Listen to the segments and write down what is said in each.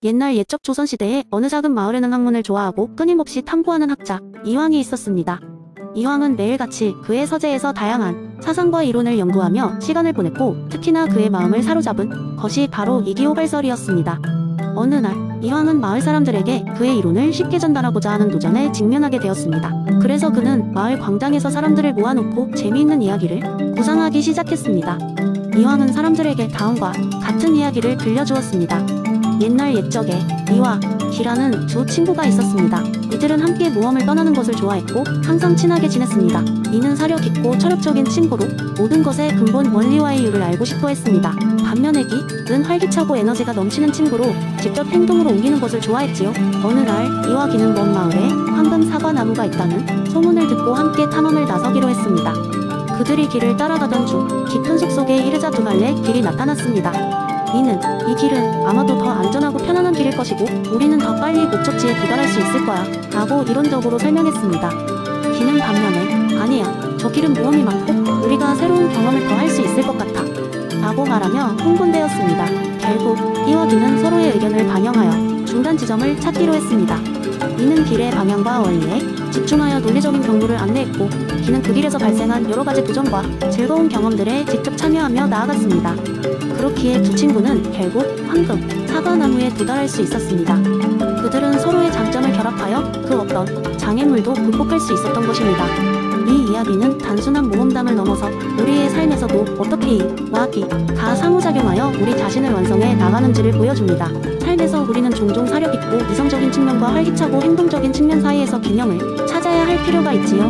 옛날 옛적 조선시대에 어느 작은 마을에는 학문을 좋아하고 끊임없이 탐구하는 학자 이황이 있었습니다. 이황은 매일같이 그의 서재에서 다양한 사상과 이론을 연구하며 시간을 보냈고, 특히나 그의 마음을 사로잡은 것이 바로 이기호발설이었습니다. 어느 날 이황은 마을 사람들에게 그의 이론을 쉽게 전달하고자 하는 도전에 직면하게 되었습니다. 그래서 그는 마을 광장에서 사람들을 모아놓고 재미있는 이야기를 구상하기 시작했습니다. 이황은 사람들에게 다음과 같은 이야기를 들려주었습니다. 옛날 옛적에 이와 기라는 두 친구가 있었습니다. 이들은 함께 모험을 떠나는 것을 좋아했고 항상 친하게 지냈습니다. 이는 사려 깊고 철학적인 친구로 모든 것의 근본 원리와 이유를 알고 싶어 했습니다. 반면에 기는 활기차고 에너지가 넘치는 친구로 직접 행동으로 옮기는 것을 좋아했지요. 어느 날 이와 기는 먼 마을에 황금 사과나무가 있다는 소문을 듣고 함께 탐험을 나서기로 했습니다. 그들이 길을 따라가던 중 깊은 숲속에 이르자 두 갈래 길이 나타났습니다. 이는 이 길은 아마도 더 안전하고 편안한 길일 것이고 우리는 더 빨리 목적지에 도달할 수 있을 거야 라고 이론적으로 설명했습니다. 기는 반면에 아니야, 저 길은 모험이 많고 우리가 새로운 경험을 더 할 수 있을 것 같아 라고 말하며 흥분되었습니다. 결국 이와 기는 서로의 의견을 반영하여 중간 지점을 찾기로 했습니다. 이는 길의 방향과 원리에 집중하여 논리적인 경로를 안내했고, 기는 그 길에서 발생한 여러가지 도전과 즐거운 경험들에 직접 참여하며 나아갔습니다. 그렇기에 두 친구는 결국 황금 사과나무에 도달할 수 있었습니다. 그들은 서로의 장점을 결합하여 그 어떤 장애물도 극복할 수 있었던 것입니다. 이 이야기는 단순한 모험담을 넘어서 우리의 삶에서도 어떻게 이와 기가 상호작용하여 우리 자신을 완성해 나가는지를 보여줍니다. 삶에서 우리는 종종 사려 깊고 이성적인 측면과 활기차고 행동적인 측면 사이에서 균형을 찾아야 할 필요가 있지요.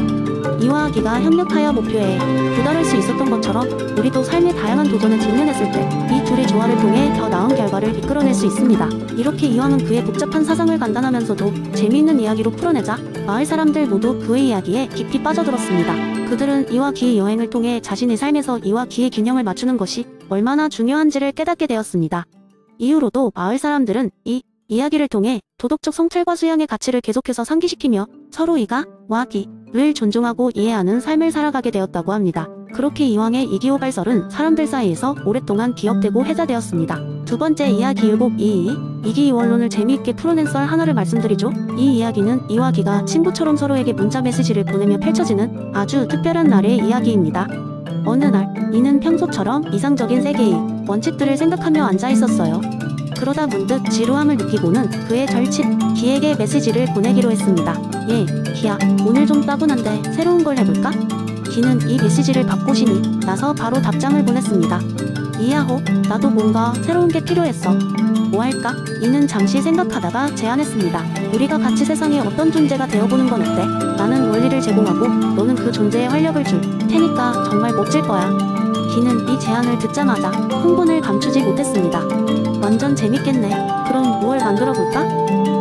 이와 기가 협력하여 목표에 도달할 수 있었던 것처럼 우리도 삶의 다양한 도전에 직면했을 때 이 둘의 조화를 통해 더 나은 결과를 이끌어낼 수 있습니다. 이렇게 이황은 그의 복잡한 사상을 간단하면서도 재미있는 이야기로 풀어내자 마을 사람들 모두 그의 이야기에 깊이 빠져들었습니다. 그들은 이와 기의 여행을 통해 자신의 삶에서 이와 기의 균형을 맞추는 것이 얼마나 중요한지를 깨닫게 되었습니다. 이후로도 마을 사람들은 이 이야기를 통해 도덕적 성찰과 수양의 가치를 계속해서 상기시키며 서로 이가 와 기를 존중하고 이해하는 삶을 살아가게 되었다고 합니다. 그렇게 이황의 이기호발설은 사람들 사이에서 오랫동안 기억되고 회자되었습니다. 두 번째 이야기 율곡 이기이원론을 재미있게 풀어낸 썰 하나를 말씀드리죠. 이 이야기는 이와 기가 친구처럼 서로에게 문자 메시지를 보내며 펼쳐지는 아주 특별한 날의 이야기입니다. 어느 날 이는 평소처럼 이상적인 세계의 원칙들을 생각하며 앉아 있었어요. 그러다 문득 지루함을 느끼고는 그의 절친 기에게 메시지를 보내기로 했습니다. 기야, 오늘 좀 따분한데 새로운 걸 해볼까? 기는 이 메시지를 받고시니 나서 바로 답장을 보냈습니다. 이야호, 나도 뭔가 새로운 게 필요했어. 뭐 할까? 이는 잠시 생각하다가 제안했습니다. 우리가 같이 세상에 어떤 존재가 되어보는 건 어때? 나는 원리를 제공하고 너는 그 존재에 활력을 줄 테니까 정말 멋질 거야. 기는 이 제안을 듣자마자 흥분을 감추지 못했습니다. 완전 재밌겠네. 그럼 무얼 만들어볼까?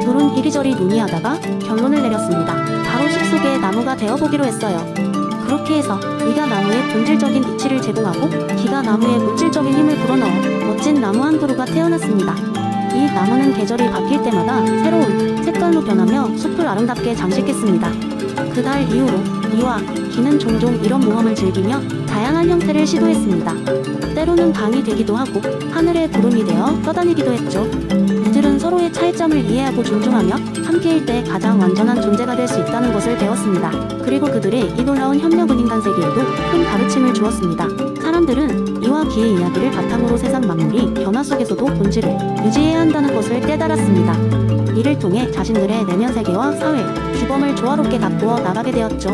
둘은 이리저리 논의하다가 결론을 내렸습니다. 바로 숲속의 나무가 되어보기로 했어요. 그렇게 해서 이가 나무에 본질적인 이치를 제공하고 기가 나무에 물질적인 힘을 불어넣어 멋진 나무 한 그루가 태어났습니다. 이 나무는 계절이 바뀔 때마다 새로운 색깔로 변하며 숲을 아름답게 장식했습니다. 그달 이후로 이와 기는 종종 이런 모험을 즐기며 다양한 형태를 시도했습니다. 때로는 강이 되기도 하고 하늘의 구름이 되어 떠다니기도 했죠. 이들은 서로의 차이점을 이해하고 존중하며 함께일 때 가장 완전한 존재가 될 수 있다는 것을 배웠습니다. 그리고 그들의 이 놀라운 협력은 인간 세계에도 큰 가르침을 주었습니다. 사람들은 이와 기의 이야기를 바탕으로 세상 만물이 변화 속에서도 본질을 유지해야 한다는 것을 깨달았습니다. 이를 통해 자신들의 내면 세계와 사회, 주범을 조화롭게 가꾸어 나가게 되었죠.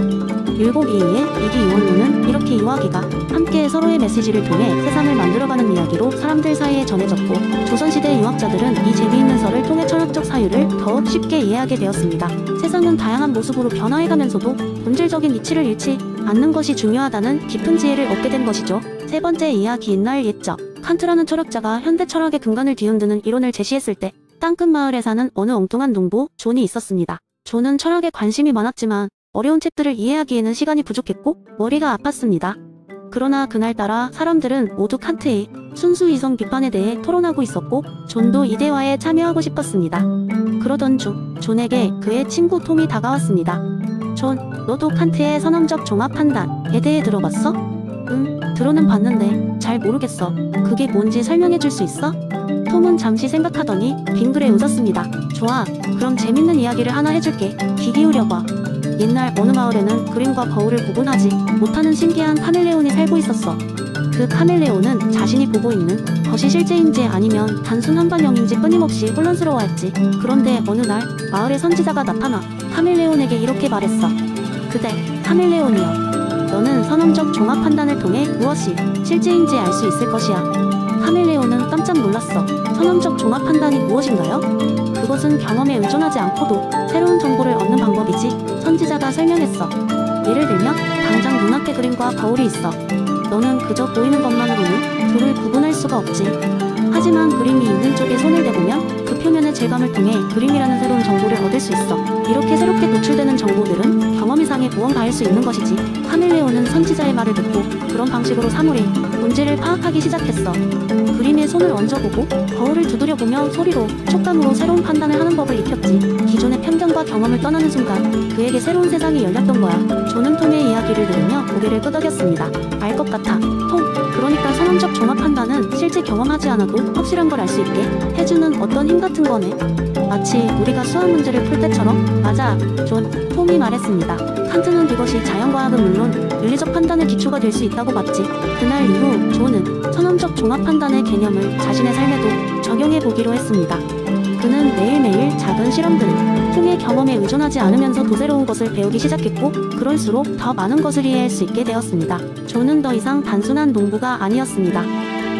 율곡 이의 이기이원론은 이렇게 이와 기가 함께 서로의 메시지를 통해 세상을 만들어가는 이야기로 사람들 사이에 전해졌고, 조선시대 유학자들은 이 재미있는 설을 통해 철학적 사유를 더욱 쉽게 이해하게 되었습니다. 세상은 다양한 모습으로 변화해가면서도 본질적인 이치를 잃지 않는 것이 중요하다는 깊은 지혜를 얻게 된 것이죠. 세 번째 이야기 옛날 옛적 칸트라는 철학자가 현대 철학의 근간을 뒤흔드는 이론을 제시했을 때 땅끝 마을에 사는 어느 엉뚱한 농부 존이 있었습니다. 존은 철학에 관심이 많았지만 어려운 책들을 이해하기에는 시간이 부족했고 머리가 아팠습니다. 그러나 그날따라 사람들은 모두 칸트의 순수 이성 비판에 대해 토론하고 있었고 존도 이 대화에 참여하고 싶었습니다. 그러던 중 존에게 그의 친구 톰이 다가왔습니다. 존, 너도 칸트의 선언적 종합 판단에 대해 들어봤어? 응, 들어는 봤는데 잘 모르겠어. 그게 뭔지 설명해 줄 수 있어? 톰은 잠시 생각하더니 빙그레 웃었습니다. 좋아, 그럼 재밌는 이야기를 하나 해줄게. 귀 기울여봐. 옛날 어느 마을에는 그림과 거울을 구분하지 못하는 신기한 카멜레온이 살고 있었어. 그 카멜레온은 자신이 보고 있는 것이 실제인지 아니면 단순 환관형인지 끊임없이 혼란스러워했지. 그런데 어느 날 마을의 선지자가 나타나 카멜레온에게 이렇게 말했어. 그대, 카멜레온이여. 너는 선험적 종합 판단을 통해 무엇이 실제인지 알 수 있을 것이야. 카멜레온은 깜짝 놀랐어. 선험적 종합 판단이 무엇인가요? 그것은 경험에 의존하지 않고도 새로운 정보를 얻는 방법이지. 선지자가 설명했어. 예를 들면 당장 눈앞에 그림과 거울이 있어. 너는 그저 보이는 것만으로는 둘을 구분할 수가 없지. 하지만 그림이 있는 쪽에 손을 대보면 그 표면의 질감을 통해 그림이라는 새로운 정보를 얻을 수 있어. 이렇게 새롭게 노출되는 정보들은 경험 이상의 무언가일 수 있는 것이지. 카멜레온은 선지자의 말을 듣고 그런 방식으로 사물의 본질을 파악하기 시작했어. 그림에 손을 얹어보고 거울을 두드려보며 소리로, 촉감으로 새로운 판단을 하는 법을 익혔지. 기존의 편견과 경험을 떠나는 순간 그에게 새로운 세상이 열렸던 거야. 조는 톰의 이야기를 들으며 고개를 끄덕였습니다. 알 것 같아, 톰. 그러니까 선험적 종합 판단은 실제 경험하지 않아도 확실한 걸 알 수 있게 해주는 어떤 힘 같은 거네. 마치 우리가 수학 문제를 풀 때처럼. 맞아, 존. 톰이 말했습니다. 칸트는 이것이 자연과학은 물론 윤리적 판단의 기초가 될 수 있다고 봤지. 그날 이후 존은 선험적 종합 판단의 개념을 자신의 삶에도 적용해 보기로 했습니다. 그는 매일매일 작은 실험들을 통해 경험에 의존하지 않으면서 더 새로운 것을 배우기 시작했고, 그럴수록 더 많은 것을 이해할 수 있게 되었습니다. 존은 더 이상 단순한 농부가 아니었습니다.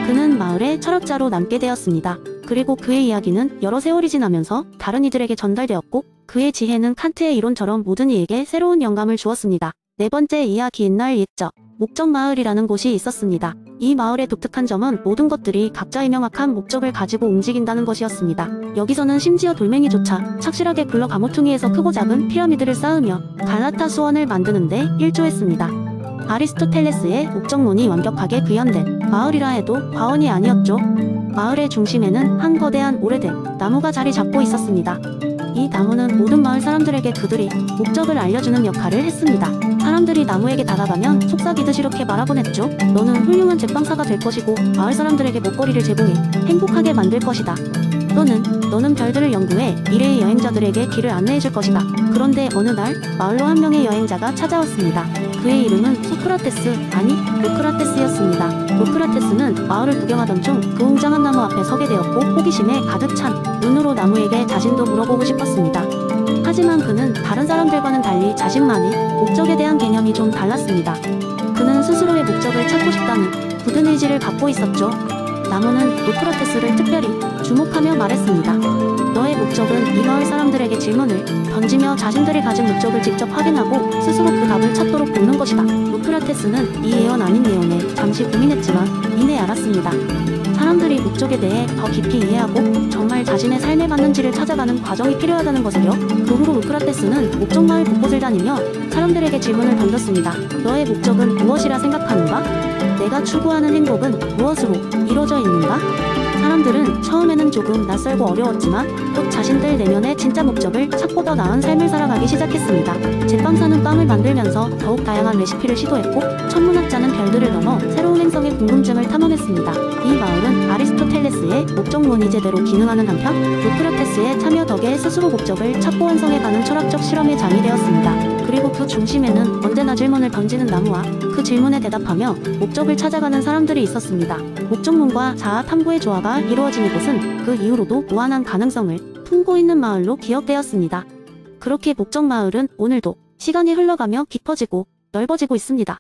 그는 마을의 철학자로 남게 되었습니다. 그리고 그의 이야기는 여러 세월이 지나면서 다른 이들에게 전달되었고, 그의 지혜는 칸트의 이론처럼 모든 이에게 새로운 영감을 주었습니다. 네 번째 이야기. 옛날 옛적 목적 마을이라는 곳이 있었습니다. 이 마을의 독특한 점은 모든 것들이 각자의 명확한 목적을 가지고 움직인다는 것이었습니다. 여기서는 심지어 돌멩이조차 착실하게 굴러 가모퉁이에서 크고 작은 피라미드를 쌓으며 갈라타 수원을 만드는데 일조했습니다. 아리스토텔레스의 목적론이 완벽하게 구현된 마을이라 해도 과언이 아니었죠. 마을의 중심에는 한 거대한 오래된 나무가 자리 잡고 있었습니다. 이 나무는 모든 마을 사람들에게 그들이 목적을 알려주는 역할을 했습니다. 사람들이 나무에게 다가가면 속삭이듯 이렇게 말하곤 했죠. 너는 훌륭한 제빵사가 될 것이고 마을 사람들에게 먹거리를 제공해 행복하게 만들 것이다. 또는 너는 별들을 연구해 미래의 여행자들에게 길을 안내해 줄 것이다. 그런데 어느 날 마을로 한 명의 여행자가 찾아왔습니다. 그의 이름은 소크라테스, 아니 로크라테스였습니다. 로크라테스는 마을을 구경하던 중 그 웅장한 나무 앞에 서게 되었고, 호기심에 가득 찬 눈으로 나무에게 자신도 물어보고 싶었습니다. 하지만 그는 다른 사람들과는 달리 자신만의 목적에 대한 개념이 좀 달랐습니다. 그는 스스로의 목적을 찾고 싶다는 굳은 의지를 갖고 있었죠. 나무는 로크라테스를 특별히 주목하며 말했습니다. 너의 목적은 이 마을 사람들에게 질문을 던지며 자신들이 가진 목적을 직접 확인하고 스스로 그 답을 찾도록 돕는 것이다. 로크라테스는 이 예언 아닌 내용에 잠시 고민했지만 이내 알았습니다. 사람들이 목적에 대해 더 깊이 이해하고 정말 자신의 삶에 맞는지를 찾아가는 과정이 필요하다는 것을요. 그 후로 로크라테스는 목적 마을 곳곳을 다니며 사람들에게 질문을 던졌습니다. 너의 목적은 무엇이라 생각하는가? 내가 추구하는 행복은 무엇으로 이루어져 있는가? 사람들은 처음에는 조금 낯설고 어려웠지만 또 자신들 내면의 진짜 목적을 찾고 더 나은 삶을 살아가기 시작했습니다. 제빵사는 빵을 만들면서 더욱 다양한 레시피를 시도했고, 천문학자는 별들을 넘어 새로운 행성의 궁금증을 탐험했습니다. 이 마을은 아리스토텔레스의 목적론이 제대로 기능하는 한편, 로크라테스의 참여 덕에 스스로 목적을 찾고 완성해가는 철학적 실험의 장이 되었습니다. 그리고 그 중심에는 언제나 질문을 던지는 나무와 그 질문에 대답하며 목적을 찾아가는 사람들이 있었습니다. 목적론과 자아 탐구의 조화가 이루어진 이곳은 그 이후로도 무한한 가능성을 품고 있는 마을로 기억되었습니다. 그렇게 목적 마을은 오늘도 시간이 흘러가며 깊어지고 넓어지고 있습니다.